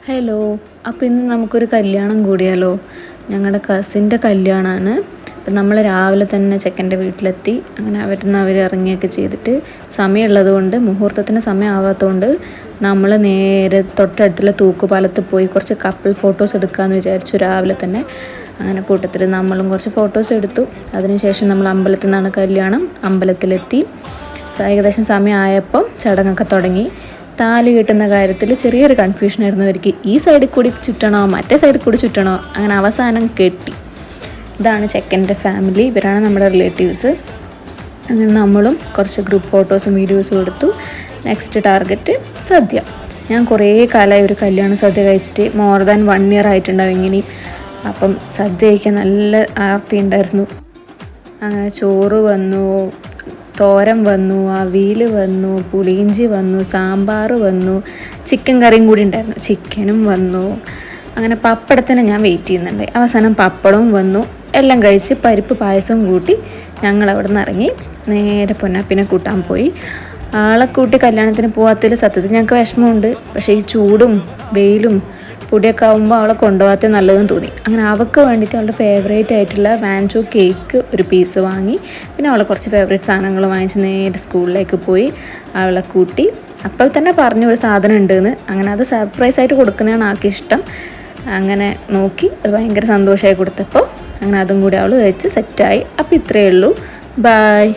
Hello, അപ്പോൾ ഇന്ന് നമുക്കൊരു കല്യാണം കൂടിയാലോ? ഞങ്ങളുടെ കസിൻ്റെ കല്യാണമാണ്. അപ്പം നമ്മൾ രാവിലെ തന്നെ ചെക്കൻ്റെ വീട്ടിലെത്തി. അങ്ങനെ അവർ ഇറങ്ങിയൊക്കെ ചെയ്തിട്ട് സമയമുള്ളത് കൊണ്ട്, മുഹൂർത്തത്തിന് സമയം ആവാത്തതുകൊണ്ട് നമ്മൾ നേരെ തൊട്ടടുത്തുള്ള തൂക്കുപാലത്ത് പോയി കുറച്ച് കപ്പിൾ ഫോട്ടോസ് എടുക്കാമെന്ന് വിചാരിച്ചു രാവിലെ തന്നെ. അങ്ങനെ കൂട്ടത്തിൽ നമ്മളും കുറച്ച് ഫോട്ടോസ് എടുത്തു. അതിനുശേഷം നമ്മൾ അമ്പലത്തിൽ നിന്നാണ് കല്യാണം. അമ്പലത്തിലെത്തി. ഏകദേശം സമയമായപ്പോൾ ചടങ്ങൊക്കെ തുടങ്ങി. താലി കെട്ടുന്ന കാര്യത്തിൽ ചെറിയൊരു കൺഫ്യൂഷനായിരുന്നു അവർക്ക്. ഈ സൈഡിൽ കൂടി ചുറ്റണോ മറ്റേ സൈഡിൽ കൂടി ചുറ്റണോ, അങ്ങനെ അവസാനം കെട്ടി. ഇതാണ് ചെക്കൻ്റെ ഫാമിലി, ഇവരാണ് നമ്മുടെ റിലേറ്റീവ്സ്. അങ്ങനെ നമ്മളും കുറച്ച് ഗ്രൂപ്പ് ഫോട്ടോസും വീഡിയോസും എടുത്തു. നെക്സ്റ്റ് ടാർഗറ്റ് സദ്യ. ഞാൻ കുറേ കാലമായി ഒരു കല്യാണ സദ്യ കഴിച്ചിട്ട്, മോർ ദാൻ 1 year ആയിട്ടുണ്ടാവും ഇങ്ങനെയും. അപ്പം സദ്യ കഴിക്കാൻ നല്ല ആർത്തി ഉണ്ടായിരുന്നു. അങ്ങനെ ചോറ് വന്നു, തോരൻ വന്നു, അവിയൽ വന്നു, പുളിയിഞ്ചി വന്നു, സാമ്പാർ വന്നു, ചിക്കൻ കറിയും കൂടി ഉണ്ടായിരുന്നു, ചിക്കനും വന്നു. അങ്ങനെ പപ്പടത്തിന് ഞാൻ വെയിറ്റ് ചെയ്യുന്നുണ്ട്. അവസാനം പപ്പടവും വന്നു. എല്ലാം കഴിച്ച് പരിപ്പ് പായസവും കൂട്ടി ഞങ്ങൾ അവിടെ നിന്ന് ഇറങ്ങി നേരെ പൊന്നാപ്പിനെ കൂട്ടാൻ പോയി. ആളെ കൂട്ടി കല്യാണത്തിന് പോകാത്തതിൽ സത്യത്തിൽ ഞങ്ങൾക്ക് വിഷമമുണ്ട്. പക്ഷേ ഈ ചൂടും വെയിലും പൊടിയൊക്കെ ആകുമ്പോൾ അവളെ കൊണ്ടുപോകാത്ത നല്ലതെന്ന് തോന്നി. അങ്ങനെ അവൾക്ക് വേണ്ടിയിട്ട് അവളുടെ ഫേവറേറ്റ് ആയിട്ടുള്ള വാൻചോ കേക്ക് ഒരു പീസ് വാങ്ങി. പിന്നെ അവളെ കുറച്ച് ഫേവറേറ്റ് സാധനങ്ങൾ വാങ്ങിച്ച് നേരെ സ്കൂളിലേക്ക് പോയി അവളെ കൂട്ടി. അപ്പോൾ തന്നെ പറഞ്ഞു ഒരു സാധനം ഉണ്ടെന്ന്. അങ്ങനെ അത് സർപ്രൈസായിട്ട് കൊടുക്കുന്നതാണ് ആൾക്ക് ഇഷ്ടം. അങ്ങനെ നോക്കി അത് ഭയങ്കര സന്തോഷമായി കൊടുത്തപ്പോൾ അങ്ങനെ അതും കൂടി അവൾ കഴിച്ച് സെറ്റായി. അപ്പോൾ ഇത്രയേ ഉള്ളൂ. ബായ്.